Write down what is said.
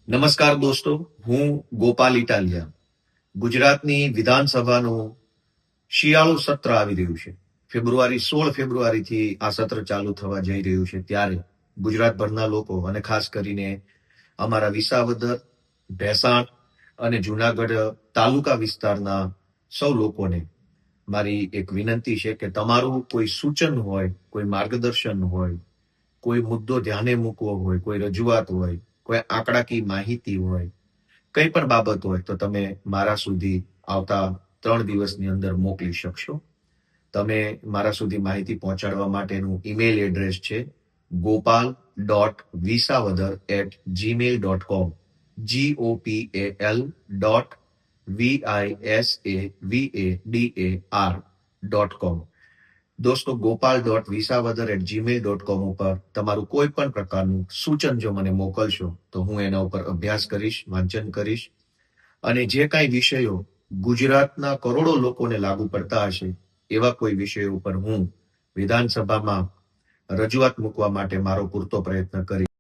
નમસ્કાર દોસ્તો, હું ગોપાલ ઇટાલિયા. ગુજરાતની વિધાનસભાનું શિયાળુ સત્ર આવી રહ્યું છે. 16 ફેબ્રુઆરીથી આ સત્ર ચાલુ થવા જઈ રહ્યું છે. ત્યારે ગુજરાતભરના લોકો અને ખાસ કરીને અમારા વિસાવદર, ભેસાણ અને જુનાગઢ તાલુકા વિસ્તારના સૌ લોકોને મારી એક વિનંતી છે કે તમારું કોઈ સૂચન હોય, કોઈ માર્ગદર્શન હોય, કોઈ મુદ્દો ધ્યાને મૂકવો હોય, કોઈ રજૂઆત હોય, કોઈ આંકડાકીય માહિતી હોય, કંઈ પણ બાબત હોય તો તમે મારા સુધી આવતા 3 દિવસની અંદર મોકલી શકશો. તમે મારા સુધી માહિતી પહોંચાડવા માટેનું ઈમેલ એડ્રેસ છે gopal.visavadar@gmail.com gopal.visavadar.com. દોસ્તો, gopal.visavadar@gmail.com ઉપર તમારું કોઈ પણ પ્રકારનું સૂચન જો મને મોકલશો તો હું એના ઉપર અભ્યાસ કરીશ, વાંચન કરીશ અને જે કાંઈ વિષયો ગુજરાતના કરોડો લોકોને લાગુ પડતા હશે એવા કોઈ વિષયો ઉપર હું વિધાનસભામાં રજૂઆત મૂકવા માટે મારો પૂરતો પ્રયત્ન કરીશ.